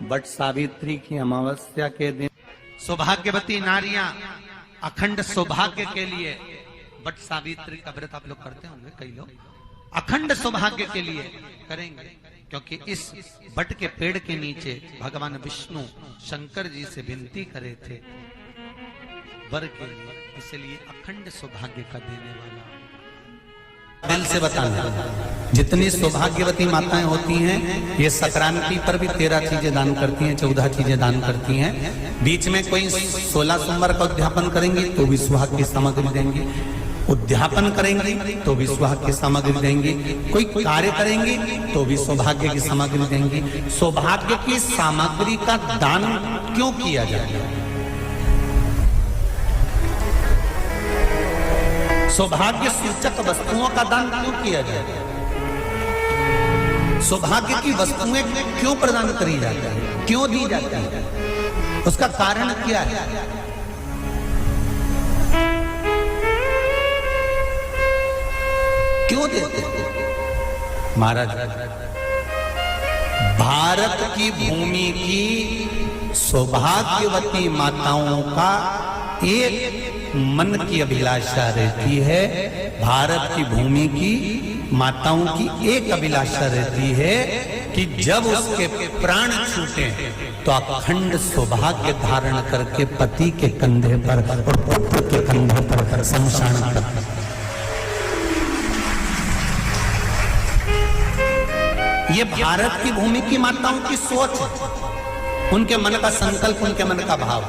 But Savitri की अमावस्या के दिन सौभाग्यवती नारियां अखंड सौभाग्य के लिए बट सावित्री का व्रत आप लोग करते होंगे, कई लोग अखंड सौभाग्य के लिए करेंगे, क्योंकि इस बट के पेड़ के नीचे भगवान विष्णु शंकर जी से विनती करे थे वर के लिए, इसलिए अखंड सौभाग्य का देने वाला। दिल से बताना, जितनी सौभाग्यवती माताएं होती हैं ये संक्रांति पर भी 13 चीजें दान करती हैं, 14 चीजें दान करती हैं। बीच में कोई 16 सोमवार का उद्यापन करेंगी तो भी सुहाग की सामग्री देंगी, उद्यापन करेंगी तो भी सुहाग की सामग्री देंगी, कोई कार्य करेंगी तो भी सौभाग्य की सामग्री देंगी। सौभाग्य की सामग्री का दान क्यों किया जाए? सौभाग्य सूचक वस्तुओं का दान क्यों किया जाए? सौभाग्य की वस्तुएं क्यों प्रदान करी जाती है, क्यों दी जाती है? उसका कारण क्या है? क्यों देते हैं? महाराज, भारत की भूमि की सौभाग्यवती माताओं का एक मन की अभिलाषा रहती है, भारत की भूमि की माताओं की एक अभिलाषा रहती है कि जब उसके प्राण छूटे तो अखंड सौभाग्य धारण करके पति के कंधे पर और पुत्र के कंधे पर शमशान कर। ये भारत की भूमि की माताओं की सोच है, उनके मन का संकल्प, उनके मन का भाव।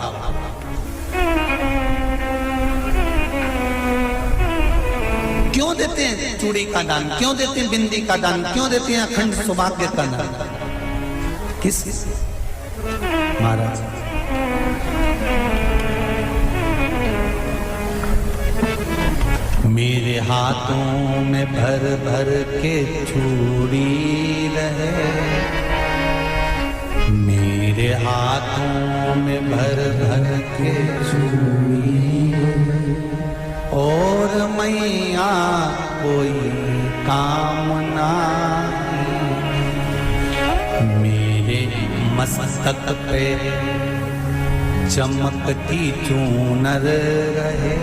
क्यों देते हैं चूड़ी का दान, क्यों देते हैं बिंदी का दान, क्यों देते हैं अखंड सौभाग्य का दान? किस महाराज? मेरे हाथों में भर भर के चूड़ी रहे, मेरे हाथों में भर भर के चूड़ी, और मैया कोई काम नहीं, मेरे मस्तक पे चमकती चूनर रहे,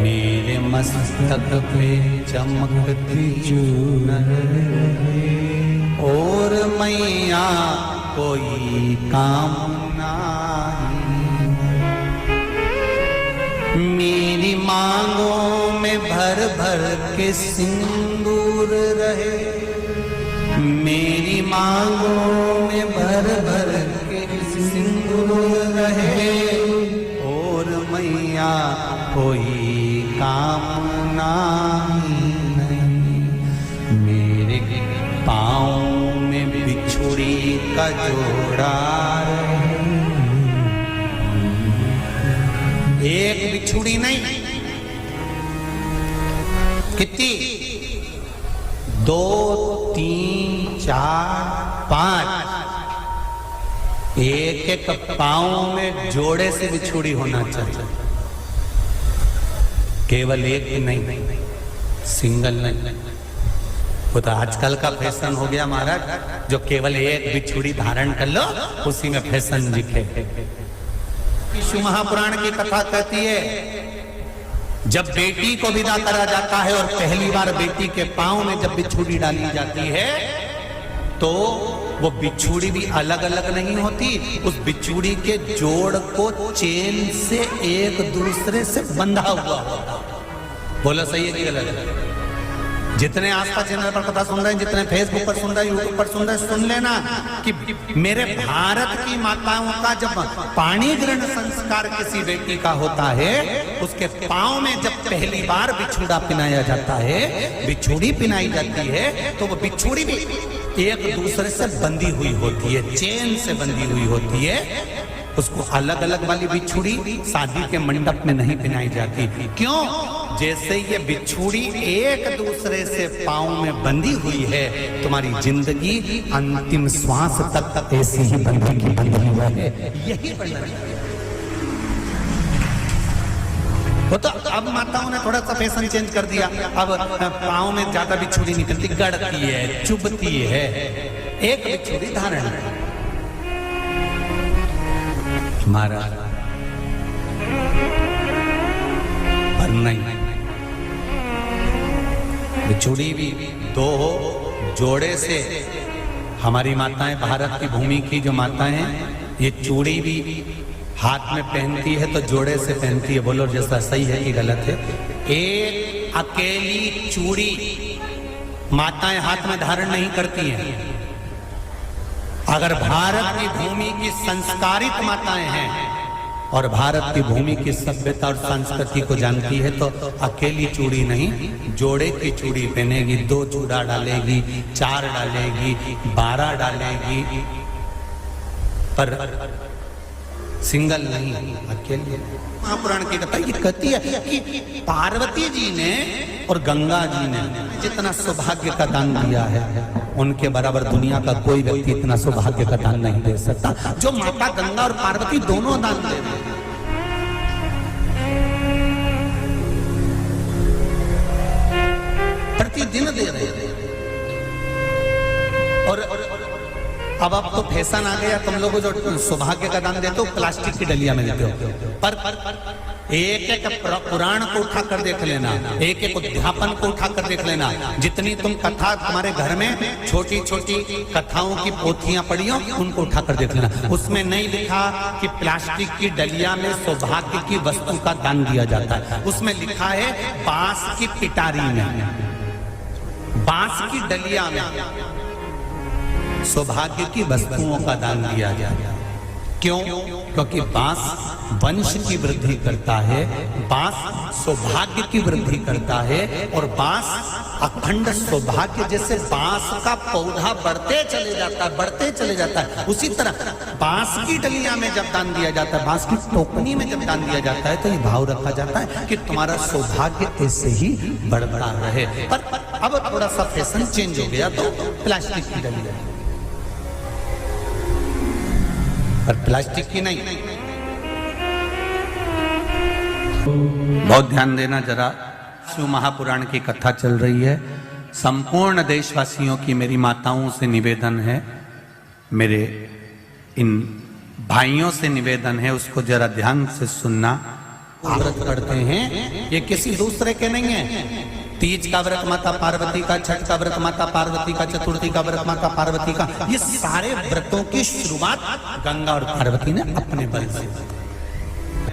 मेरे मस्तक पे चमकती चूनर रहे, और मैया कोई काम नहीं, मेरी मांगों में भर भर के सिंदूर रहे, मेरी मांगों में भर भर के सिंदूर रहे, और मैया कोई काम नहीं, मेरे पाँव में बिछुड़ी का जोड़ा रहे, एक बिछुड़ी नहीं, कितनी? 2, 3, 4, 5, एक एक पाँव में जोड़े से बिछुड़ी होना चाहिए, केवल एक नहीं, सिंगल नहीं। वो तो आजकल का फैशन हो गया महाराज, जो केवल एक बिछुड़ी धारण कर लो उसी में फैशन दिखे। शिव महापुराण की कथा कहती है, जब बेटी को विदा करा जाता है और पहली बार बेटी के पांव में जब बिछुड़ी डाली जाती है तो वो बिछुड़ी भी अलग अलग नहीं होती, उस बिछुड़ी के जोड़ को चेन से एक दूसरे से बंधा हुआ होता। बोला सही है कि गलत? जितने आस्था चैनल पर कथा सुन रहे हैं, जितने फेसबुक पर सुन रहे हैं, यूट्यूब पर सुन रहे हैं, सुन लेना कि मेरे भारत की माताओं का जब पाणी ग्रहण संस्कार किसी बेटी का होता है, उसके पांव में जब पहली बार बिछुड़ा पिनाया जाता है, बिछुड़ी पिनाई जाती है, तो वो बिछुड़ी भी एक दूसरे से बंधी हुई होती है, चेन से बंधी हुई होती है। उसको अलग अलग वाली बिछुड़ी शादी के मंडप में नहीं पिनाई जाती। क्यों? जैसे ये बिछुड़ी एक दूसरे से पांव में बंधी हुई है, तुम्हारी जिंदगी अंतिम श्वास तक ऐसी ही बंधी हुई है, यही वर्णन है। वो तो अब माताओं ने थोड़ा सा फैशन चेंज कर दिया, अब पाँव में ज्यादा बिछुड़ी निकलती, गड़ती है, चुभती है, एक बिछुड़ी धारण है। महाराज पर नहीं, बिछुड़ी भी दो हो, जोड़े से। हमारी माताएं, भारत की भूमि की जो माताएं हैं, ये चूड़ी भी हाथ में पहनती है तो जोड़े से पहनती है। बोलो जैसा सही है कि गलत है? एक अकेली चूड़ी माताएं हाथ में धारण नहीं करती हैं। अगर भारत की भूमि की संस्कारित माताएं हैं और भारत की भूमि की सभ्यता और संस्कृति को जानती है तो अकेली चूड़ी नहीं, जोड़े की चूड़ी पहनेगी। 2 चूड़ा डालेगी, 4 डालेगी, 12 डालेगी, पर सिंगल नहीं, अकेले। महापुराण की कथा ये कहती है कि पार्वती जी ने और गंगा जी ने जितना सौभाग्य का दान दिया है, उनके बराबर दुनिया का कोई व्यक्ति इतना सौभाग्य का दान नहीं दे सकता जो माता गंगा और पार्वती दोनों दान दे रहे हैं। प्रतिदिन दे रहे हैं। और अब तो फैशन आ गया, तुम लोगों जो सौभाग्य का दान देते हो प्लास्टिक की डलिया में देते हो। पर एक एक पुराण को उठा कर देख लेना, एक एक उद्यापन को उठा कर देख लेना। जितनी तुम कथा तुम्हारे घर में छोटी छोटी कथाओं की पोथियां पढ़ी हो, उनको उठा कर देख लेना। उसमें नहीं लिखा कि प्लास्टिक की डलिया में सौभाग्य की वस्तु का दान दिया जाता है। उसमें लिखा है बांस की पिटारी में, बांस की डलिया में सौभाग्य की वस्तुओं का दान दिया जाए। क्यों? क्योंकि बांस वंश की वृद्धि करता है, बांस सौभाग्य की वृद्धि करता है, और बांस अखंड सौभाग्य। जैसे बांस का पौधा बढ़ते चले जाता है, बढ़ते चले जाता है, उसी तरह बांस की डलिया में जब दान दिया जाता है, बांस की टोकनी में जब दान दिया जाता है, तो ये भाव रखा जाता है कि तुम्हारा सौभाग्य ऐसे ही बढ़ता रहे। पर अब थोड़ा सा फैशन चेंज हो गया तो प्लास्टिक की डलिया, पर प्लास्टिक की नहीं। बहुत ध्यान देना जरा, शिव महापुराण की कथा चल रही है। संपूर्ण देशवासियों की मेरी माताओं से निवेदन है, मेरे इन भाइयों से निवेदन है, उसको जरा ध्यान से सुनना। व्रत पढ़ते हैं ये किसी दूसरे के नहीं है। तीज का व्रत माता पार्वती का, छठ का व्रत माता पार्वती का, चतुर्थी का व्रत माता पार्वती का, ये सारे व्रतों की शुरुआत गंगा और पार्वती ने अपने बल से।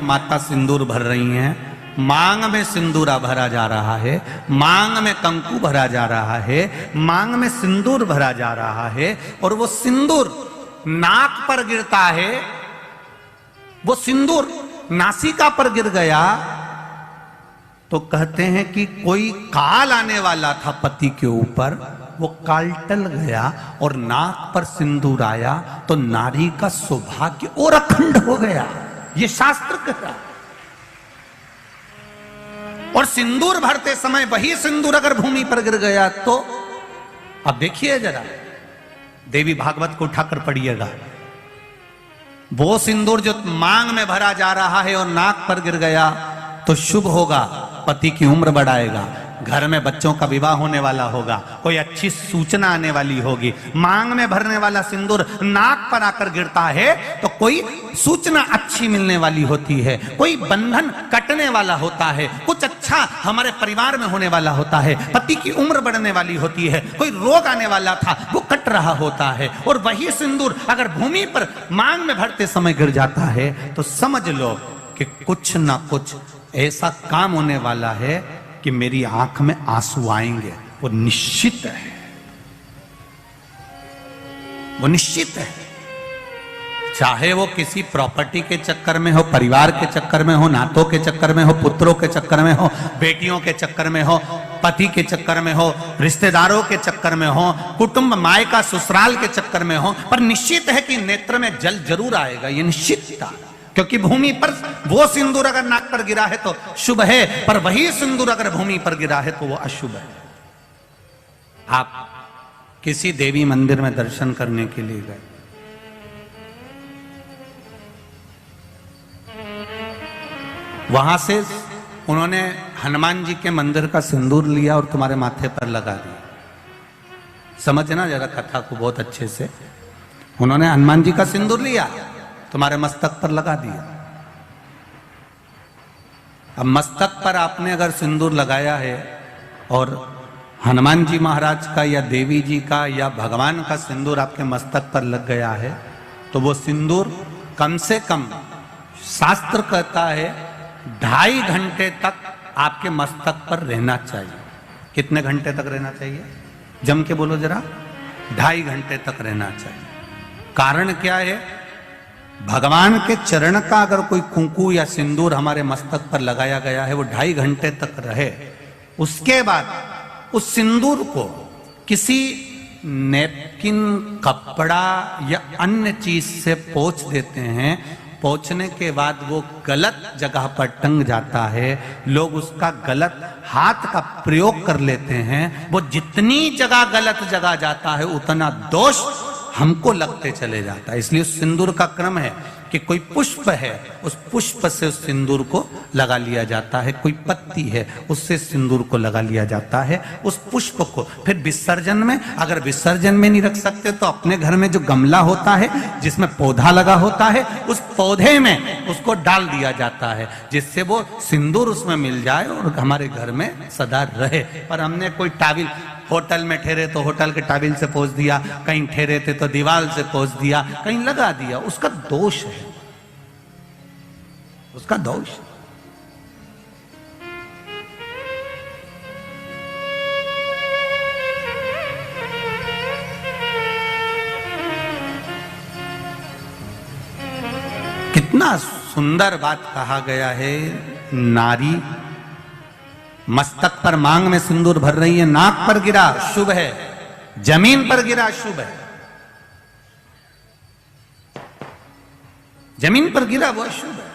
माता सिंदूर भर रही हैं, मांग में सिंदूरा भरा जा रहा है, मांग में कंकु भरा जा रहा है, मांग में सिंदूर भरा जा रहा है, और वो सिंदूर नाक पर गिरता है। वो सिंदूर नासिका पर गिर गया तो कहते हैं कि कोई काल आने वाला था पति के ऊपर, वो काल टल गया और नाक पर सिंदूर आया तो नारी का सौभाग्य और अखंड हो गया। ये शास्त्र कह रहा। और सिंदूर भरते समय वही सिंदूर अगर भूमि पर गिर गया तो, अब देखिए जरा, देवी भागवत को उठाकर पढ़िएगा। वो सिंदूर जो मांग में भरा जा रहा है और नाक पर गिर गया तो शुभ होगा, पति की उम्र बढ़ाएगा, घर में बच्चों का विवाह होने वाला होगा, कोई अच्छी सूचना आने वाली होगी। मांग में भरने वाला सिंदूर नाक पर आकर गिरता है तो कोई सूचना अच्छी मिलने वाली होती है, कोई बंधन कटने वाला होता है, कुछ अच्छा हमारे परिवार में होने वाला होता है, पति की उम्र बढ़ने वाली होती है, कोई रोग आने वाला था वो कट रहा होता है। और वही सिंदूर अगर भूमि पर मांग में भरते समय गिर जाता है तो समझ लो कि कुछ ना कुछ ऐसा काम होने वाला है कि मेरी आंख में आंसू आएंगे। वो निश्चित है, वो निश्चित है। चाहे वो किसी प्रॉपर्टी के चक्कर में हो, परिवार के चक्कर में हो, नातों के चक्कर में हो, पुत्रों के चक्कर में हो, बेटियों के चक्कर में हो, पति के चक्कर में हो, रिश्तेदारों के चक्कर में हो, कुटुंब मायका ससुराल के चक्कर में हो, पर निश्चित है कि नेत्र में जल जरूर आएगा। ये निश्चित था, क्योंकि भूमि पर वो सिंदूर अगर नाक पर गिरा है तो शुभ है, पर वही सिंदूर अगर भूमि पर गिरा है तो वो अशुभ है। आप किसी देवी मंदिर में दर्शन करने के लिए गए, वहां से उन्होंने हनुमान जी के मंदिर का सिंदूर लिया और तुम्हारे माथे पर लगा दिया। समझना जरा कथा को बहुत अच्छे से। उन्होंने हनुमान जी का सिंदूर लिया, तुम्हारे मस्तक पर लगा दिया। अब मस्तक पर आपने अगर सिंदूर लगाया है और हनुमान जी महाराज का या देवी जी का या भगवान का सिंदूर आपके मस्तक पर लग गया है, तो वो सिंदूर कम से कम शास्त्र कहता है 2.5 घंटे तक आपके मस्तक पर रहना चाहिए। कितने घंटे तक रहना चाहिए? जम के बोलो जरा। 2.5 घंटे तक रहना चाहिए। कारण क्या है? भगवान के चरण का अगर कोई कुंकू या सिंदूर हमारे मस्तक पर लगाया गया है, वो 2.5 घंटे तक रहे, उसके बाद उस सिंदूर को किसी नैपकिन, कपड़ा या अन्य चीज से पोंछ देते हैं। पोंछने के बाद वो गलत जगह पर टंग जाता है, लोग उसका गलत हाथ का प्रयोग कर लेते हैं। वो जितनी जगह गलत जगह जाता है उतना दोष हमको लगते चले जाता है। इसलिए उस सिंदूर का क्रम है कि कोई पुष्प है, उस पुष्प से उस सिंदूर को लगा लिया जाता है। कोई पत्ती है, उससे सिंदूर को लगा लिया जाता है। उस पुष्प को फिर विसर्जन में, अगर विसर्जन में नहीं रख सकते तो अपने घर में जो गमला होता है जिसमें पौधा लगा होता है, उस पौधे में उसको डाल दिया जाता है, जिससे वो सिंदूर उसमें मिल जाए और हमारे घर में सदा रहे। पर हमने कोई टाविल, होटल में ठहरे तो होटल के टाविल से पोंछ दिया, कहीं ठहरे थे तो दीवार से पोंछ दिया, कहीं लगा दिया। उसका दोष है, उसका दोष। कितना सुंदर बात कहा गया है। नारी मस्तक पर मांग में सिंदूर भर रही है, नाक पर गिरा शुभ है, जमीन पर गिरा शुभ है। जमीन पर गिरा वो शुभ है,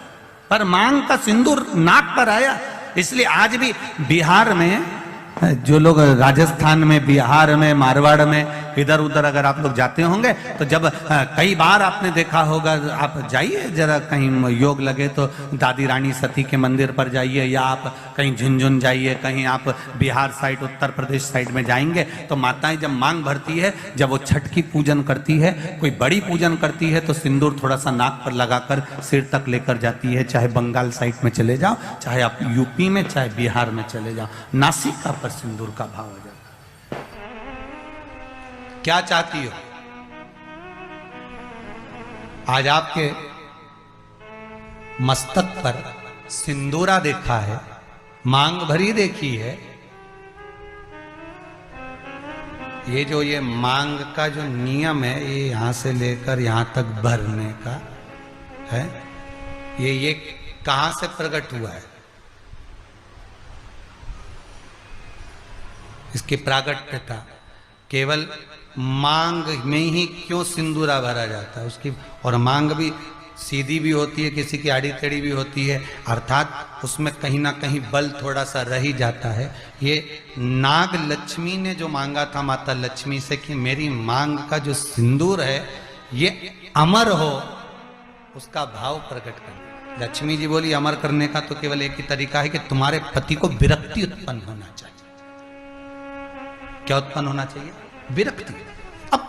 पर मांग का सिंदूर नाक पर आया। इसलिए आज भी बिहार में, जो लोग राजस्थान में, बिहार में, मारवाड़ में इधर उधर अगर आप लोग जाते होंगे तो जब कई बार आपने देखा होगा, आप जाइए जरा कहीं योग लगे तो दादी रानी सती के मंदिर पर जाइए, या आप कहीं झुंझुन जाइए, कहीं आप बिहार साइड, उत्तर प्रदेश साइड में जाएंगे तो माताएं जब मांग भरती है, जब वो छठ की पूजन करती है, कोई बड़ी पूजन करती है, तो सिंदूर थोड़ा सा नाक पर लगाकर सिर तक लेकर जाती है। चाहे बंगाल साइड में चले जाओ, चाहे आप यूपी में, चाहे बिहार में चले जाओ, नासिका पर सिंदूर का भाव हो जाता। क्या चाहती हो? आज आपके मस्तक पर सिंदूरा देखा है, मांग भरी देखी है। ये मांग का जो नियम है, ये यहां से लेकर यहां तक भरने का है, ये कहां से प्रकट हुआ है? इसकी प्रागट्यता केवल मांग में ही क्यों सिंदूरा भरा जाता है उसकी। और मांग भी सीधी भी होती है, किसी की आड़ी टेढ़ी भी होती है, अर्थात उसमें कहीं ना कहीं बल थोड़ा सा रह ही जाता है। ये नाग लक्ष्मी ने जो मांगा था माता लक्ष्मी से कि मेरी मांग का जो सिंदूर है ये अमर हो, उसका भाव प्रकट कर। लक्ष्मी जी बोली अमर करने का तो केवल एक ही तरीका है कि तुम्हारे पति को विरक्ति उत्पन्न होना चाहिए। क्या उत्पन्न होना चाहिए? विरक्ति। अब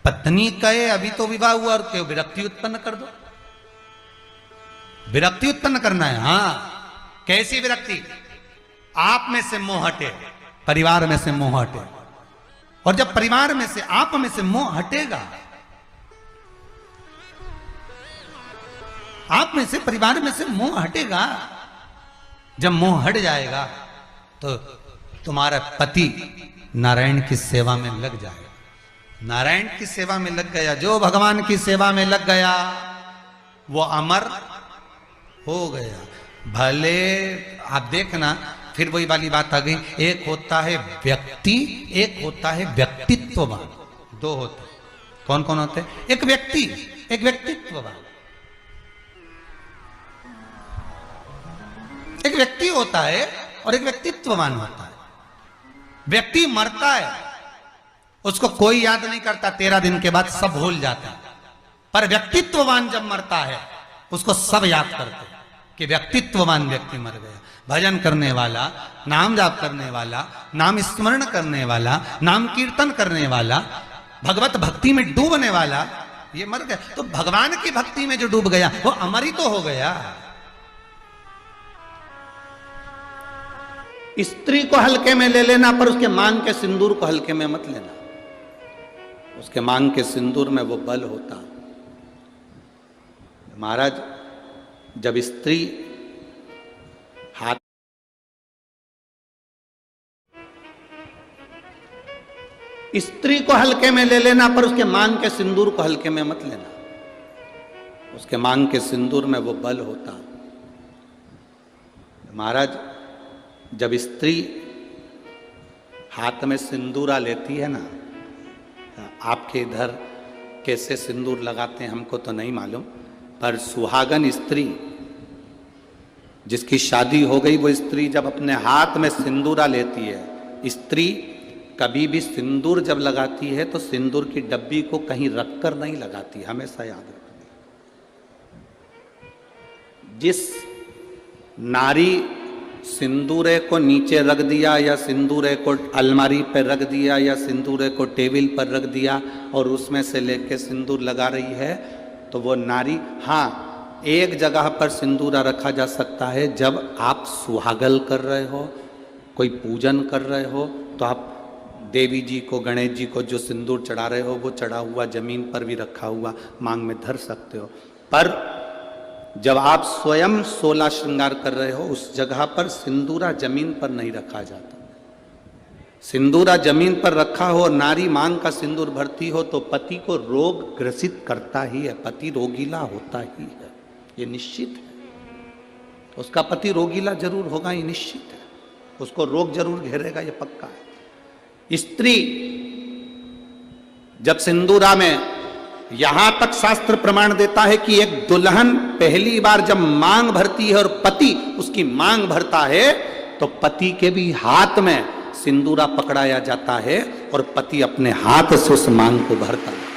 पत्नी कहे अभी तो विवाह हुआ और क्यों विरक्ति उत्पन्न कर दो? विरक्ति उत्पन्न करना है। हां, कैसी विरक्ति? आप में से मोह हटे, परिवार में से मोह हटे। और जब परिवार में से, आप में से मोह हटेगा, आप में से, परिवार में से मोह हटेगा, जब मोह हट जाएगा तो तुम्हारा पति नारायण की सेवा में लग जाएगा। नारायण की सेवा में लग गया, जो भगवान की सेवा में लग गया वो अमर हो गया। भले आप देखना, फिर वही वाली बात आ गई, एक होता है व्यक्ति, एक होता है व्यक्तित्ववान। दो होते। कौन कौन होते? एक व्यक्ति, एक व्यक्तित्ववान। एक व्यक्ति होता है और एक व्यक्तित्ववान होता है। व्यक्ति मरता है, उसको कोई याद नहीं करता, 13 दिन के बाद सब भूल जाता है। पर व्यक्तित्ववान जब मरता है उसको सब याद करते हैं कि व्यक्तित्ववान व्यक्ति मर गया। भजन करने वाला, नाम जाप करने वाला, नाम स्मरण करने वाला, नाम कीर्तन करने वाला, भगवत भक्ति में डूबने वाला, ये मर गया। तो भगवान की भक्ति में जो डूब गया वो अमर ही तो हो गया। स्त्री को हल्के में ले लेना, पर उसके मांग के सिंदूर को हल्के में मत लेना। उसके मांग के सिंदूर में वो बल होता। महाराज, जब स्त्री हाथ स्त्री को हल्के में ले लेना, पर उसके मांग के सिंदूर को हल्के में मत लेना। उसके मांग के सिंदूर में वो बल होता। महाराज, जब स्त्री हाथ में सिंदूरा लेती है ना, आपके इधर कैसे सिंदूर लगाते हैं हमको तो नहीं मालूम, पर सुहागन स्त्री जिसकी शादी हो गई, वो स्त्री जब अपने हाथ में सिंदूरा लेती है, स्त्री कभी भी सिंदूर जब लगाती है तो सिंदूर की डब्बी को कहीं रखकर नहीं लगाती, हमेशा याद रखनी। जिस नारी सिंदूरे को नीचे रख दिया, या सिंदूरे को अलमारी पर रख दिया, या सिंदूरे को टेबल पर रख दिया और उसमें से लेके सिंदूर लगा रही है, तो वो नारी, हाँ, एक जगह पर सिंदूरा रखा जा सकता है, जब आप सुहागल कर रहे हो, कोई पूजन कर रहे हो, तो आप देवी जी को, गणेश जी को जो सिंदूर चढ़ा रहे हो वो चढ़ा हुआ जमीन पर भी रखा हुआ मांग में धर सकते हो। पर जब आप स्वयं 16 श्रृंगार कर रहे हो, उस जगह पर सिंदूरा जमीन पर नहीं रखा जाता। सिंदूरा जमीन पर रखा हो और नारी मांग का सिंदूर भरती हो तो पति को रोग ग्रसित करता ही है, पति रोगीला होता ही है, ये निश्चित है। उसका पति रोगीला जरूर होगा, ये निश्चित है। उसको रोग जरूर घेरेगा, ये पक्का है। स्त्री जब सिंदूरा में, यहां तक शास्त्र प्रमाण देता है कि एक दुल्हन पहली बार जब मांग भरती है और पति उसकी मांग भरता है, तो पति के भी हाथ में सिंदूरा पकड़ाया जाता है और पति अपने हाथ से उस मांग को भरता है।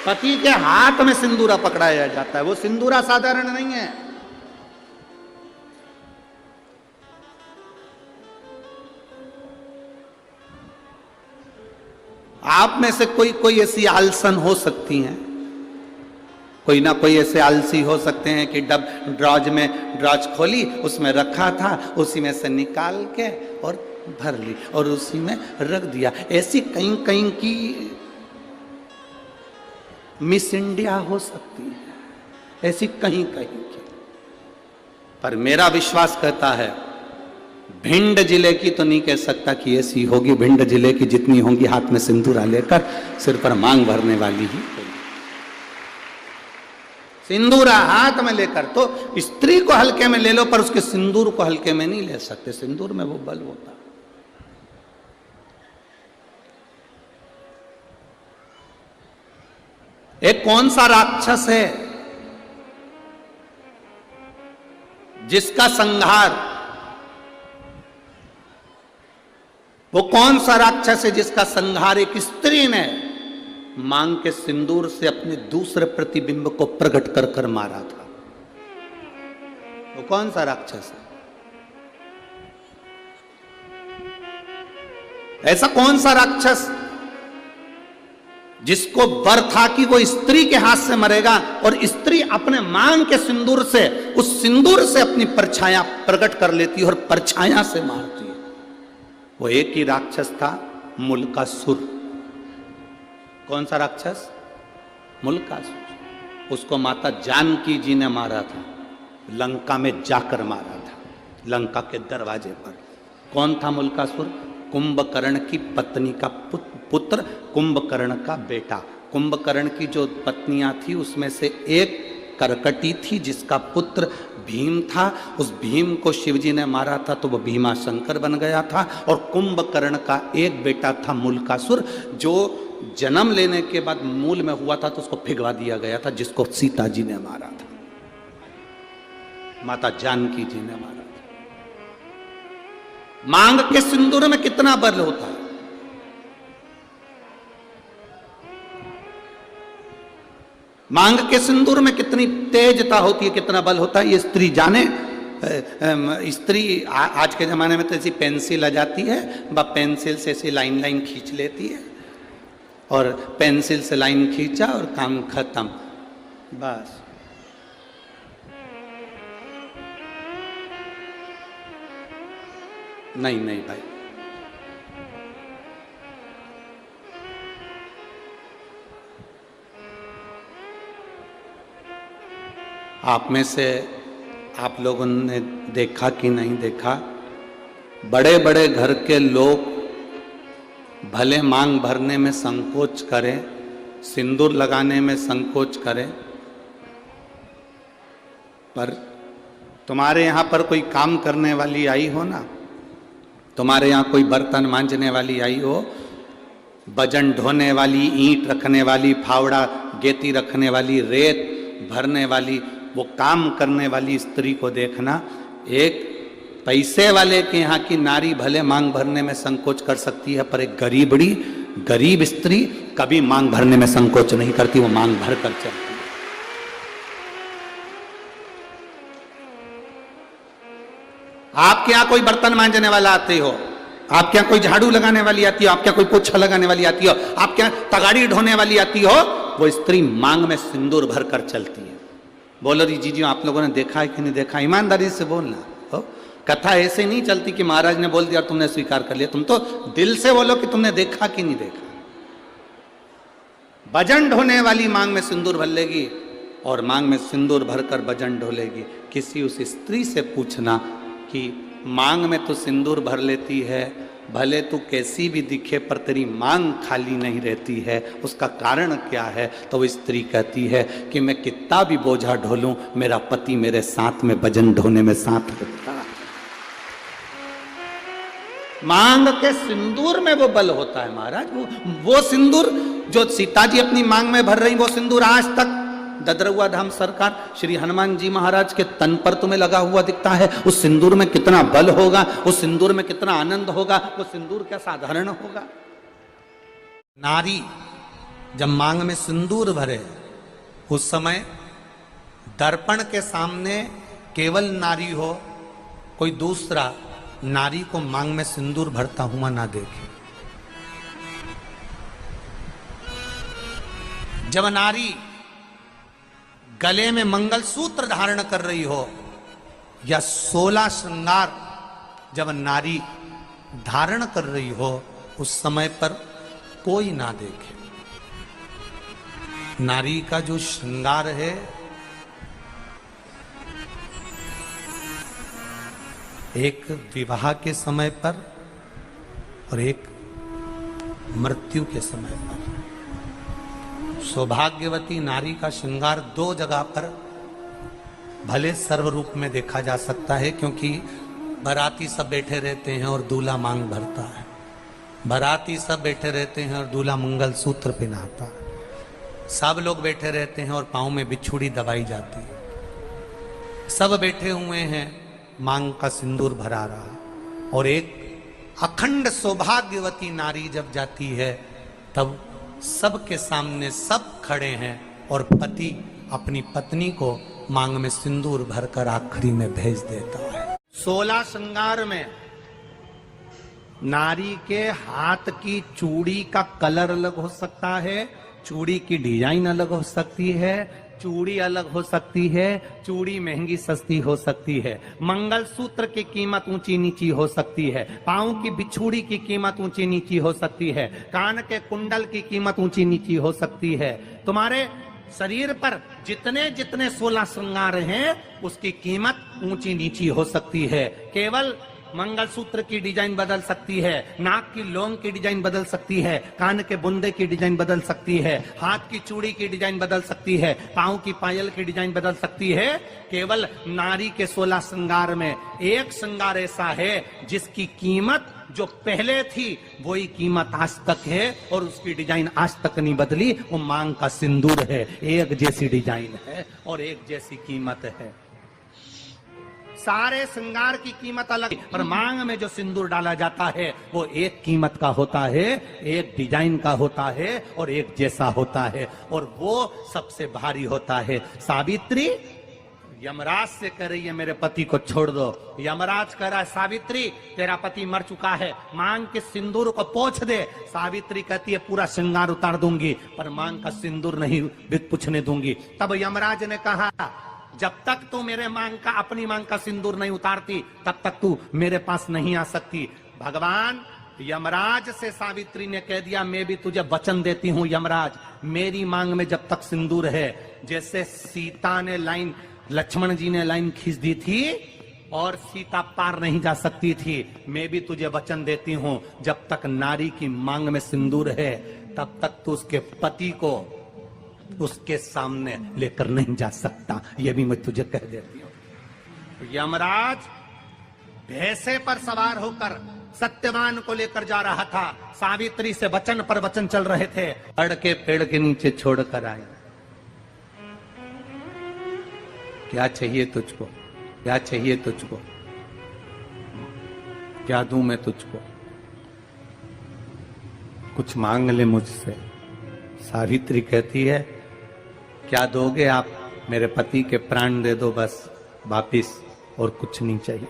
पति के हाथ में सिंदूरा पकड़ाया जाता है। वो सिंदूरा साधारण नहीं है। आप में से कोई ऐसी आलसन हो सकती हैं, कोई ना कोई ऐसे आलसी हो सकते हैं कि ड्रॉज खोली, उसमें रखा था, उसी में से निकाल के और भर ली और उसी में रख दिया। ऐसी कहीं कहीं की मिस इंडिया हो सकती है, ऐसी कहीं कहीं की। पर मेरा विश्वास कहता है, भिंड जिले की तो नहीं कह सकता कि ऐसी होगी। भिंड जिले की जितनी होंगी हाथ में सिंदूरा लेकर सिर पर मांग भरने वाली ही होगी। सिंदूरा हाथ में लेकर, तो स्त्री को हल्के में ले लो, पर उसके सिंदूर को हल्के में नहीं ले सकते। सिंदूर में वो बल होता। एक कौन सा राक्षस है जिसका संहार, वो कौन सा राक्षस है जिसका संहार एक स्त्री ने मांग के सिंदूर से अपने दूसरे प्रतिबिंब को प्रकट कर कर मारा था? वो कौन सा राक्षस है? ऐसा कौन सा राक्षस जिसको वर था कि वो स्त्री के हाथ से मरेगा और स्त्री अपने मांग के सिंदूर से, उस सिंदूर से अपनी परछाया प्रकट कर लेती है और परछाया से मारती है? वो एक ही राक्षस था, मुल्कासुर। कौन सा राक्षस? मुल्कासुर। उसको माता जानकी जी ने मारा था, लंका में जाकर मारा था, लंका के दरवाजे पर। कौन था मुल्कासुर? कुंभकर्ण की पत्नी का पुत्र, कुंभकर्ण का बेटा। कुंभकर्ण की जो पत्नियां थी उसमें से एक करकटी थी जिसका पुत्र भीम था। उस भीम को शिवजी ने मारा था तो वो भीमा शंकर बन गया था। और कुंभकर्ण का एक बेटा था मुल्कासुर, जो जन्म लेने के बाद मूल में हुआ था तो उसको भिगवा दिया गया था, जिसको सीता जी ने मारा था, माता जानकी जी ने मारा था। मांग के सिंदूर में कितना बल होता है। मांग के सिंदूर में कितनी तेजता होती है, कितना बल होता है, ये स्त्री जाने। स्त्री आज के जमाने में तो ऐसी पेंसिल आ जाती है, वह पेंसिल से ऐसी लाइन लाइन खींच लेती है, और पेंसिल से लाइन खींचा और काम खत्म, बस। नहीं नहीं भाई, आप में से आप लोगों ने देखा कि नहीं देखा, बड़े बड़े घर के लोग भले मांग भरने में संकोच करें, सिंदूर लगाने में संकोच करें, पर तुम्हारे यहाँ पर कोई काम करने वाली आई हो ना, तुम्हारे यहाँ कोई बर्तन मांजने वाली आई हो, वजन ढोने वाली, ईंट रखने वाली, फावड़ा गेती रखने वाली, रेत भरने वाली, वो काम करने वाली स्त्री को देखना। एक पैसे वाले के यहाँ की नारी भले मांग भरने में संकोच कर सकती है, पर एक गरीब स्त्री कभी मांग भरने में संकोच नहीं करती, वो मांग भर कर चलती है। आपके यहाँ कोई बर्तन मांजने वाला आते हो, आपके यहाँ कोई झाड़ू लगाने वाली आती हो, आपके यहाँ कोई पोछा लगाने वाली आती हो, आपके यहाँ तगाड़ी ढोने वाली आती हो, वो स्त्री मांग में सिंदूर भर कर चलती है। बोलो जी आप लोगों ने देखा है कि नहीं देखा, ईमानदारी से बोलना हो। कथा ऐसे नहीं चलती कि महाराज ने बोल दिया तुमने स्वीकार कर लिया, तुम तो दिल से बोलो कि तुमने देखा कि नहीं देखा। वजन ढोने वाली मांग में सिंदूर भर लेगी और मांग में सिंदूर भरकर वजन ढोलेगी। किसी उस स्त्री से पूछना कि मांग में तो सिंदूर भर लेती है, भले तू कैसी भी दिखे पर तेरी मांग खाली नहीं रहती है, उसका कारण क्या है? तो वो स्त्री कहती है कि मैं कितना भी बोझा ढोलूं, मेरा पति मेरे साथ में वजन ढोने में साथ रहता है। मांग के सिंदूर में वो बल होता है महाराज। वो सिंदूर जो सीता जी अपनी मांग में भर रही, वो सिंदूर आज तक ददरुआ धाम सरकार श्री हनुमान जी महाराज के तन पर तुम्हें लगा हुआ दिखता है। उस सिंदूर में कितना बल होगा, उस सिंदूर में कितना आनंद होगा, वो सिंदूर क्या साधारण होगा? नारी जब मांग में सिंदूर भरे, उस समय दर्पण के सामने केवल नारी हो, कोई दूसरा नारी को मांग में सिंदूर भरता हुआ ना देखे। जब नारी गले में मंगलसूत्र धारण कर रही हो या 16 श्रृंगार जब नारी धारण कर रही हो, उस समय पर कोई ना देखे। नारी का जो श्रृंगार है, एक विवाह के समय पर और एक मृत्यु के समय पर। सौभाग्यवती नारी का श्रृंगार 2 जगह पर भले सर्व रूप में देखा जा सकता है, क्योंकि बाराती सब बैठे रहते हैं और दूल्हा मांग भरता है, बाराती सब बैठे रहते हैं और दूल्हा मंगलसूत्र पहनाता है, सब लोग बैठे रहते हैं और पांव में बिछुड़ी दबाई जाती है, सब बैठे हुए हैं, मांग का सिंदूर भरा रहा। और एक अखंड सौभाग्यवती नारी जब जाती है, तब सबके सामने सब खड़े हैं और पति अपनी पत्नी को मांग में सिंदूर भरकर आखिरी में भेज देता है। 16 श्रृंगार में नारी के हाथ की चूड़ी का कलर अलग हो सकता है, चूड़ी की डिजाइन अलग हो सकती है, चूड़ी अलग हो सकती है, चूड़ी महंगी सस्ती हो सकती है, मंगलसूत्र की कीमत ऊंची नीची हो सकती है, पांव की बिछुड़ी की कीमत ऊंची नीची हो सकती है, कान के कुंडल की कीमत ऊंची नीची हो सकती है। तुम्हारे शरीर पर जितने जितने 16 श्रृंगार हैं, उसकी कीमत ऊंची नीची हो सकती है। केवल मंगलसूत्र की डिजाइन बदल सकती है, नाक की लौंग की डिजाइन बदल सकती है, कान के बुंदे की डिजाइन बदल सकती है, हाथ की चूड़ी की डिजाइन बदल सकती है, पांव की पायल की डिजाइन बदल सकती है। केवल नारी के 16 श्रृंगार में एक श्रृंगार ऐसा है जिसकी कीमत जो पहले थी वही कीमत आज तक है और उसकी डिजाइन आज तक नहीं बदली। वो मांग का सिंदूर है, एक जैसी डिजाइन है और एक जैसी कीमत है। सारे श्रृंगार की कीमत अलग, पर मांग में जो सिंदूर डाला जाता है वो एक कीमत का होता है, एक डिजाइन का होता है और एक जैसा होता है, और वो सबसे भारी होता है। सावित्री यमराज से कह रही है मेरे पति को छोड़ दो। यमराज कह रहा है सावित्री तेरा पति मर चुका है, मांग के सिंदूर को पोंछ दे। सावित्री कहती है पूरा श्रृंगार उतार दूंगी पर मांग का सिंदूर नहीं पूछने दूंगी। तब यमराज ने कहा जब तक तू मेरे मांग का अपनी मांग का सिंदूर नहीं उतारती तब तक तू मेरे पास नहीं आ सकती। भगवान यमराज से सावित्री ने कह दिया मैं भी तुझे वचन देती हूं यमराज, मेरी मांग में जब तक सिंदूर है, जैसे सीता ने लाइन लक्ष्मण जी ने लाइन खींच दी थी और सीता पार नहीं जा सकती थी, मैं भी तुझे वचन देती हूं जब तक नारी की मांग में सिंदूर है तब तक तू उसके पति को उसके सामने लेकर नहीं जा सकता, यह भी मैं तुझे कह देती हूं। यमराज भैंसे पर सवार होकर सत्यवान को लेकर जा रहा था। सावित्री से वचन पर वचन चल रहे थे। अड़ के पेड़ के नीचे छोड़कर आए। क्या चाहिए तुझको, क्या चाहिए तुझको, क्या दूं मैं तुझको, कुछ मांग ले मुझसे। सावित्री कहती है क्या दोगे आप, मेरे पति के प्राण दे दो बस वापिस, और कुछ नहीं चाहिए।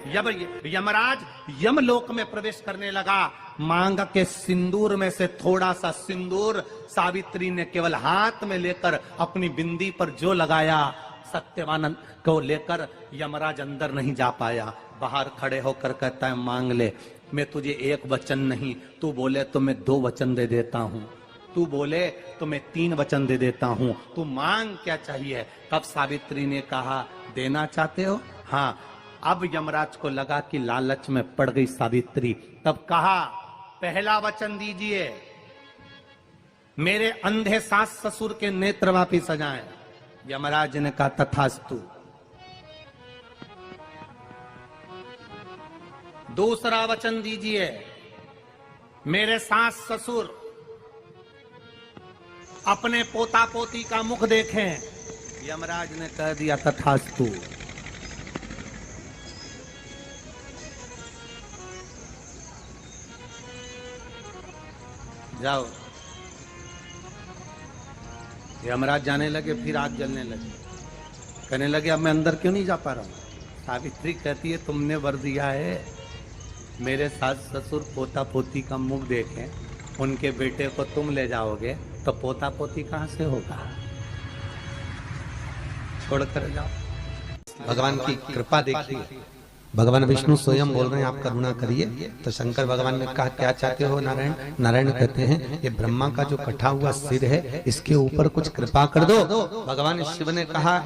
यमराज यमलोक में प्रवेश करने लगा। मांग के सिंदूर में से थोड़ा सा सिंदूर सावित्री ने केवल हाथ में लेकर अपनी बिंदी पर जो लगाया, सत्यवान को लेकर यमराज अंदर नहीं जा पाया। बाहर खड़े होकर कहता है मांग ले, मैं तुझे एक वचन नहीं, तू बोले तो मैं 2 वचन दे देता हूं, तू बोले तो मैं 3 वचन दे देता हूं, तू मांग क्या चाहिए। तब सावित्री ने कहा देना चाहते हो, हाँ। अब यमराज को लगा कि लालच में पड़ गई सावित्री। तब कहा पहला वचन दीजिए, मेरे अंधे सास ससुर के नेत्र वापिस आ जाएं। यमराज ने कहा तथास्तु। दूसरा वचन दीजिए, मेरे सास ससुर अपने पोता पोती का मुख देखें। यमराज ने कह दिया तथास्तु। जाओ। यमराज जाने लगे, फिर आग जलने लगे, कहने लगे अब मैं अंदर क्यों नहीं जा पा रहा हूं। सावित्री कहती है तुमने वर दिया है मेरे सास ससुर पोता पोती का मुख देखें, उनके बेटे को तुम ले जाओगे तो पोता पोती कहां से होगा, छोड़कर जाओ। भगवान की कृपा देखिए, भगवान विष्णु स्वयं बोल रहे हैं आप करुणा करिए। तो शंकर भगवान ने कहा क्या चाहते हो नारायण। नारायण कहते हैं ये ब्रह्मा का जो कटा हुआ सिर है इसके ऊपर कुछ कृपा कर दो। भगवान शिव ने कहा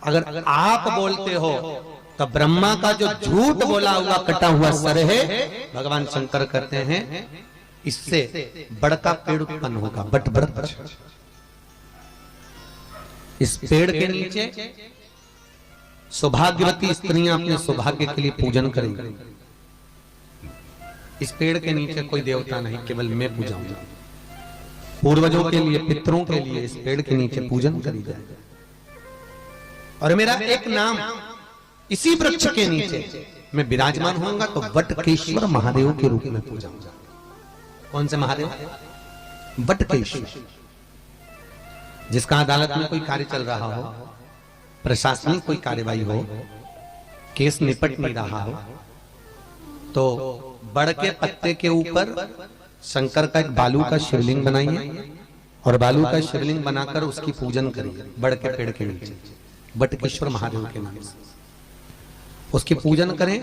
अगर आप बोलते हो तो ब्रह्मा का जो झूठ बोला हुआ कटा हुआ सर है, भगवान शंकर कहते हैं इससे बड़का पेड़ उत्पन्न होगा, बट वृक्ष। इस पेड़ के नीचे सौभाग्यवती स्त्रियां अपने सौभाग्य के लिए पूजन करेंगी। इस पेड़ के नीचे कोई देवता नहीं, केवल मैं पूजाऊंगा। पूर्वजों के लिए, पितरों के लिए इस पेड़ के नीचे पूजन करी जाए। और मेरा एक नाम इसी वृक्ष के नीचे मैं विराजमान होऊंगा तो वटकेश्वर महादेव के रूप में पूजाऊंगा। कौन से महादेव? वटकेश्वर। जिसका अदालत में कोई कार्य चल रहा हो, प्रशासनिक कोई कार्यवाही हो, केस निपट नहीं रहा हो, तो बड़ के पत्ते के ऊपर शंकर का एक बालू का शिवलिंग बनाइए और बालू का शिवलिंग बनाकर उसकी पूजन करिए बड़ के पेड़ के नीचे, वटकेश्वर महादेव के नाम से उसकी पूजन करें।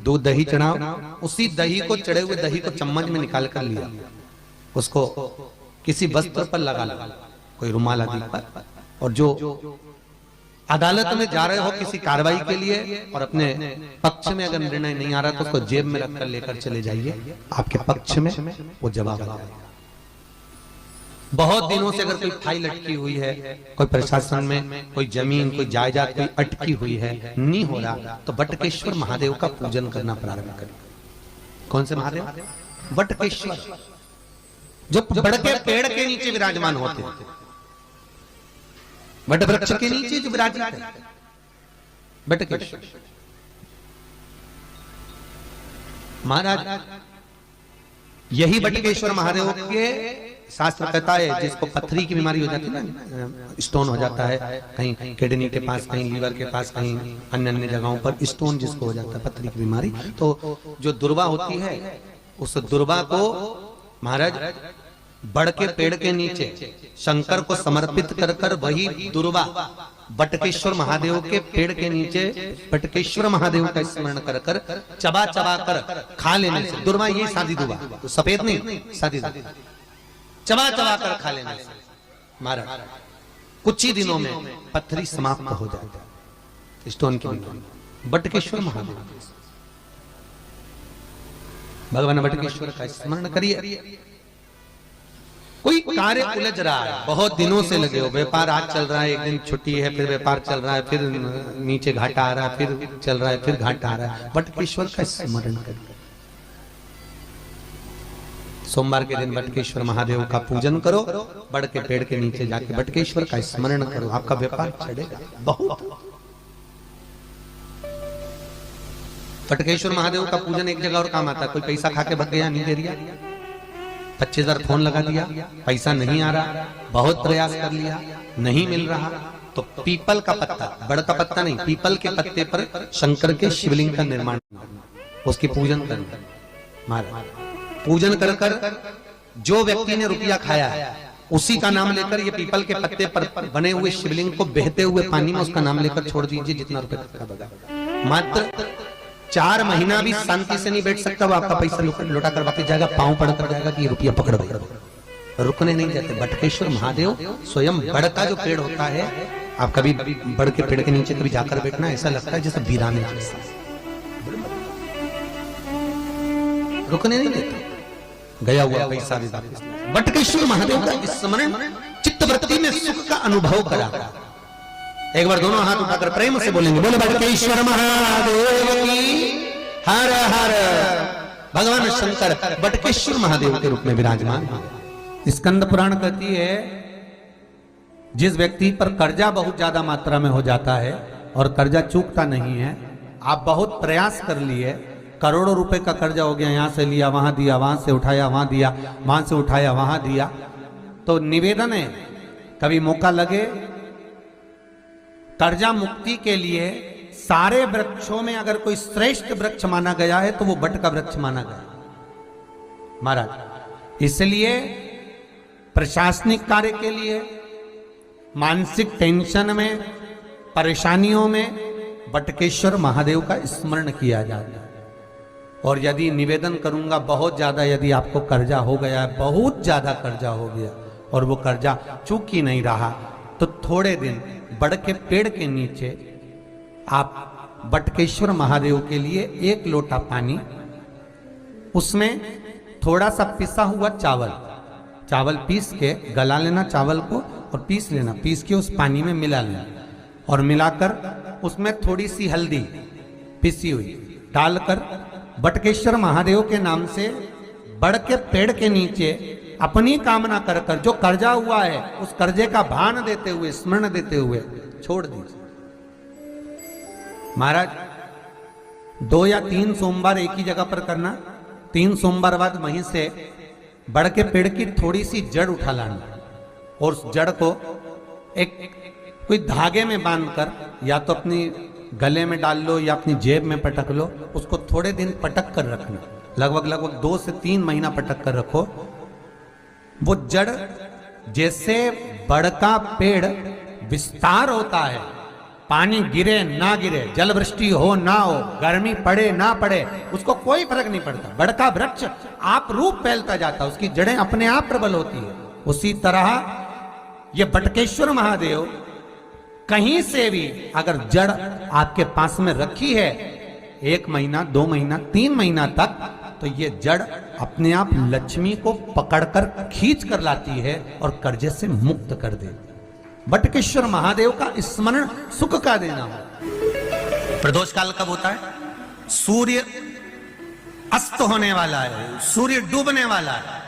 2 दही चढ़ाओ, उसी दही को, चढ़े हुए दही को चम्मच में निकाल कर लिया, उसको किसी वस्त्र पर लगा लो, कोई रुमाल आदि पर, और जो अदालत में जा रहे हो किसी कार्रवाई के लिए और अपने पक्ष में अगर निर्णय नहीं आ रहा तो उसको जेब में रखकर लेकर चले जाइए, आपके पक्ष में वो जवाब आ जाएगा। बहुत दिनों से अगर कोई फाइल अटकी हुई है, कोई प्रशासन में कोई जमीन, कोई जायदाद कोई अटकी हुई है, नहीं हो रहा, तो वटकेश्वर महादेव का पूजन करना प्रारंभ करें। कौन से महादेव? वटकेश्वर, जो बड़ के पेड़ के नीचे विराजमान होते हैं, वट वृक्ष के नीचे जो विराजित है, वटकेश्वर महाराज। यही वटकेश्वर महादेव के शास्त्र कहता है जिसको पथरी की बीमारी हो जाती है ना, स्टोन हो जाता है कहीं किडनी के पास, कहीं लीवर के पास, कहीं अन्य अन्य जगहों पर स्टोन जिसको हो जाता है पथरी की बीमारी, तो जो दुर्वा होती है उस दुर्वा को महाराज बड़ के पेड़ के नीचे शंकर को समर्पित कर कर वही दुर्वा बटकेश्वर महादेव के पेड़ के नीचे बटकेश्वर महादेव का स्मरण कर कर चबा चबा कर खा लेने से, दुर्वा ये सादी दुर्वा, तो सफेद नहीं सादी दुर्वा, चबा चबा कर खा लेने से महाराज कुछ ही दिनों में पत्थरी समाप्त हो जाता है। स्टोन की बीमारी बटकेश्वर महादेव, भगवान बटकेश्वर का स्मरण करिए। कोई कार्य उलझ रहा है, बहुत दिनों से लगे हो, व्यापार आज चल रहा है, एक दिन छुट्टी है, फिर व्यापार चल रहा है, फिर नीचे घाटा आ रहा है, फिर चल रहा है, फिर घाटा आ रहा है, बटकेश्वर का स्मरण करिए। सोमवार के दिन बटकेश्वर महादेव का पूजन करो, बड़ के पेड़ के नीचे जाके बटकेश्वर का स्मरण करो, आपका व्यापार चढ़ेगा बहुत। बटकेश्वर महादेव का पूजन एक जगह और काम आता है, कोई पैसा खा के भग गया, नहीं दे दिया, 25,000 फोन लगा दिया, पैसा नहीं आ रहा, बहुत प्रयास कर लिया, नहीं मिल रहा, तो पीपल का पत्ता, बड़ का पत्ता नहीं, पीपल के पत्ते पर शंकर के शिवलिंग का निर्माण करना, उसकी पूजन करना, महाराज पूजन कर कर जो व्यक्ति ने रुपया खाया है उसी का नाम लेकर ये पीपल के पत्ते पर बने हुए शिवलिंग को बहते हुए पानी में उसका नाम लेकर छोड़ दीजिए, जितना रुपए का बगा। मात्र 4 महीना भी शांति से नहीं बैठ सकता, वो आपका पैसा लौटा कर वापस जाएगा, पांव पड़ कर जाएगा कि ये रुपया पकड़ भाई, रुकने नहीं जाते। बटकेश्वर महादेव स्वयं बड़ का जो पेड़ होता है, आप कभी बड़ के पेड़ के नीचे कभी जाकर बैठना, ऐसा लगता है जैसे वीराने जैसा, रुकने नहीं देते, गया हुआ पैसा भी वापस। बटकेश्वर महादेव का स्मरण चित्तवृत्ति में सुख का अनुभव करा। एक बार दोनों हाथ उठाकर प्रेम से बोलेंगे, बोले बटकेश्वर महादेव की हर हर। भगवान शंकर बटकेश्वर महादेव के रूप में विराजमान। स्कंद पुराण कहती है, जिस व्यक्ति पर कर्जा बहुत ज्यादा मात्रा में हो जाता है और कर्जा चूकता नहीं है, आप बहुत प्रयास कर लिए, करोड़ों रुपए का कर्जा हो गया, यहां से लिया वहां दिया, वहां से उठाया वहां दिया, वहां से उठाया वहां दिया, तो निवेदन है कभी मौका लगे कर्जा मुक्ति के लिए सारे वृक्षों में अगर कोई श्रेष्ठ वृक्ष माना गया है तो वो बट का वृक्ष माना गया महाराज। इसलिए प्रशासनिक कार्य के लिए, मानसिक टेंशन में, परेशानियों में बटकेश्वर महादेव का स्मरण किया जाता है। और यदि निवेदन करूंगा बहुत ज्यादा, यदि आपको कर्जा हो गया है, बहुत ज्यादा कर्जा हो गया और वो कर्जा चूक ही नहीं रहा, तो थोड़े दिन बड़ के पेड़ के नीचे आप बटकेश्वर महादेव के लिए 1 लोटा पानी, उसमें थोड़ा सा पिसा हुआ चावल पीस के गला लेना, चावल को और पीस लेना, पीस के उस पानी में मिला लेना और मिलाकर उसमें थोड़ी सी हल्दी पिसी हुई डालकर बटकेश्वर महादेव के नाम से बड़ के पेड़ के नीचे अपनी कामना कर कर जो कर्जा हुआ है उस कर्जे का भान देते हुए, स्मरण देते हुए छोड़ दीजिए महाराज। 2 या 3 सोमवार एक ही जगह पर करना, 3 सोमवार बाद वहीं से बड़ के पेड़ की थोड़ी सी जड़ उठा लाना और उस जड़ को एक कोई धागे में बांधकर या तो अपनी गले में डाल लो या अपनी जेब में पटक लो, उसको थोड़े दिन पटक कर रखना, लगभग 2 से 3 महीना पटक कर रखो। वो जड़ जैसे बड़ का पेड़ विस्तार होता है, पानी गिरे ना गिरे, जल वृष्टि हो ना हो, गर्मी पड़े ना पड़े, उसको कोई फर्क नहीं पड़ता, बड़ का वृक्ष आप रूप फैलता जाता, उसकी जड़ें अपने आप प्रबल होती है। उसी तरह ये बटकेश्वर महादेव कहीं से भी अगर जड़ आपके पास में रखी है 1 महीना, 2 महीना, 3 महीना तक, तो ये जड़ अपने आप लक्ष्मी को पकड़कर खींच कर लाती है और कर्जे से मुक्त कर देती। बटकेश्वर महादेव का स्मरण सुख का देना हो। प्रदोष काल कब होता है? सूर्य अस्त होने वाला है, सूर्य डूबने वाला है,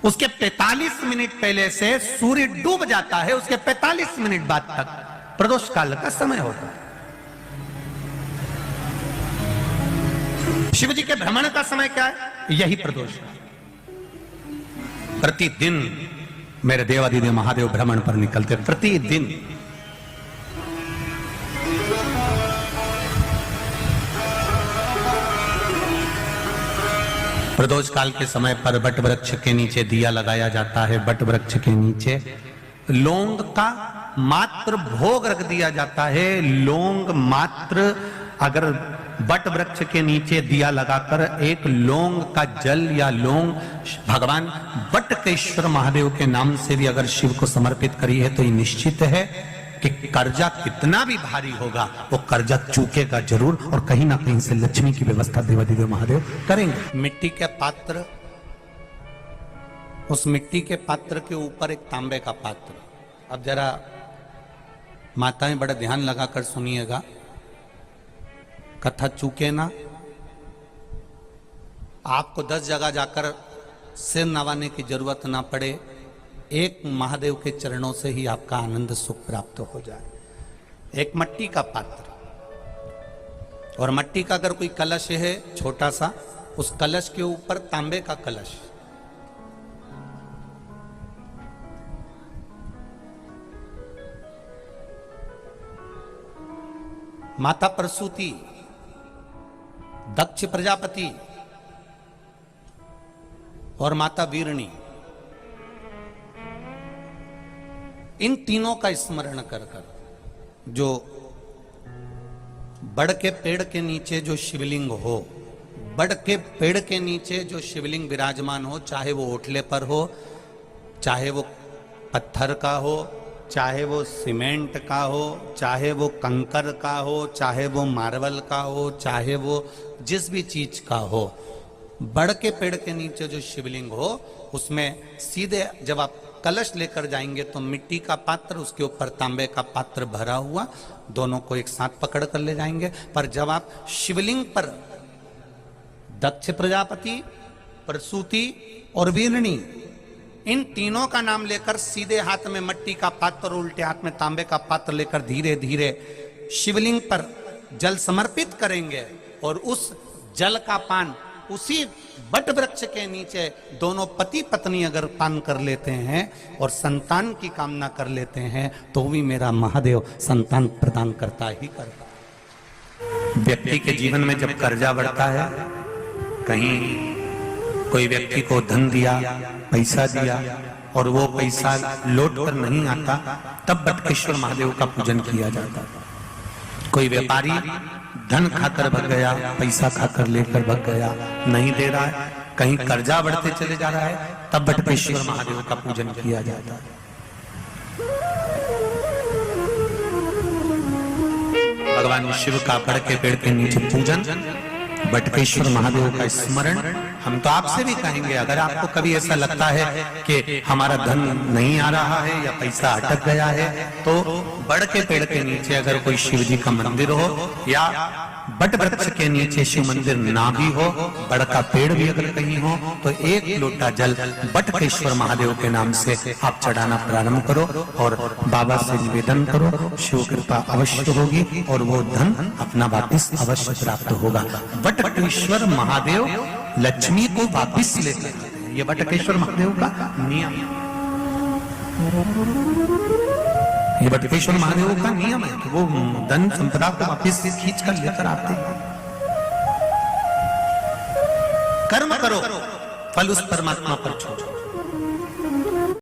उसके 45 मिनट पहले से सूर्य डूब जाता है, उसके 45 मिनट बाद तक प्रदोष काल का समय होता है। शिव जी के भ्रमण का समय क्या है? यही प्रदोष। प्रतिदिन मेरे देवादिदेव महादेव भ्रमण पर निकलते, प्रतिदिन। प्रदोष काल के समय पर बट वृक्ष के नीचे दिया लगाया जाता है। बट वृक्ष के नीचे लौंग का मात्र भोग रख दिया जाता है। लौंग मात्र, अगर बट वृक्ष के नीचे दिया लगाकर एक लौंग का जल या लौंग भगवान बटकेश्वर महादेव के नाम से भी अगर शिव को समर्पित करी है तो ये निश्चित है कि कर्जा कितना भी भारी होगा वो कर्जा चूकेगा जरूर, और कहीं ना कहीं से लक्ष्मी की व्यवस्था देवादिदेव महादेव करेंगे। मिट्टी के पात्र, उस मिट्टी के पात्र के ऊपर एक तांबे का पात्र। अब जरा माताएं बड़ा ध्यान लगाकर सुनिएगा, कथा चूके ना। आपको 10 जगह जाकर सिर नवाने की जरूरत ना पड़े, एक महादेव के चरणों से ही आपका आनंद सुख प्राप्त हो जाए। एक मट्टी का पात्र, और मट्टी का अगर कोई कलश है छोटा सा, उस कलश के ऊपर तांबे का कलश। माता प्रसूति, दक्ष प्रजापति और माता वीरणी, इन तीनों का स्मरण कर कर जो बड़ के पेड़ के नीचे जो शिवलिंग हो, बड़ के पेड़ के नीचे जो शिवलिंग विराजमान हो, चाहे वो ओटले पर हो, चाहे वो पत्थर का हो, चाहे वो सीमेंट का हो, चाहे वो कंकर का हो, चाहे वो मार्बल का हो, चाहे वो जिस भी चीज का हो, बड़ के पेड़ के नीचे जो शिवलिंग हो उसमें सीधे जब आप कलश लेकर जाएंगे तो मिट्टी का पात्र, उसके ऊपर तांबे का पात्र भरा हुआ, दोनों को एक साथ पकड़ कर ले जाएंगे। पर जब आप शिवलिंग पर दक्ष प्रजापति, प्रसूति और वीरणी, इन तीनों का नाम लेकर सीधे हाथ में मट्टी का पात्र और उल्टे हाथ में तांबे का पात्र लेकर धीरे धीरे शिवलिंग पर जल समर्पित करेंगे, और उस जल का पान उसी बट वृक्ष के नीचे दोनों पति पत्नी अगर पान कर लेते हैं और संतान की कामना कर लेते हैं तो भी मेरा महादेव संतान प्रदान करता ही करता। व्यक्ति के जीवन में जब कर्जा बढ़ता है, कहीं कोई व्यक्ति को धन दिया, पैसा दिया और वो पैसा लौट कर नहीं आता, तब बटकेश्वर महादेव का पूजन किया जाता। कोई व्यापारी धन खाकर भग गया, पैसा खाकर लेकर भग गया, नहीं दे रहा है, कहीं कर्जा बढ़ते चले जा रहा है, तब बटकेश्वर महादेव का पूजन किया जाता है। भगवान शिव का बड़ के पेड़ के नीचे पूजन, बटकेश्वर महादेव का स्मरण। हम तो आपसे भी कहेंगे, अगर आपको कभी ऐसा लगता है कि हमारा धन नहीं आ रहा है या पैसा अटक गया है, तो बड़ के पेड़ के नीचे अगर कोई शिव जी का मंदिर हो या बट वृक्ष के नीचे शिव मंदिर ना भी हो, बड़ का पेड़ भी अगर कहीं हो, तो एक लोटा जल बटकेश्वर महादेव के नाम से आप चढ़ाना प्रारंभ करो और बाबा से निवेदन करो, शिव कृपा अवश्य होगी और वो धन अपना वापिस अवश्य प्राप्त होगा। बटकेश्वर महादेव लक्ष्मी को वापिस लेकर आते हैं, ये बटकेश्वर महादेव का नियम, ये बटकेश्वर महादेव का नियम है कि वो धन संपदा को वापिस खींच कर लेकर आते हैं। कर्म करो, फल उस परमात्मा पर छोड़ो।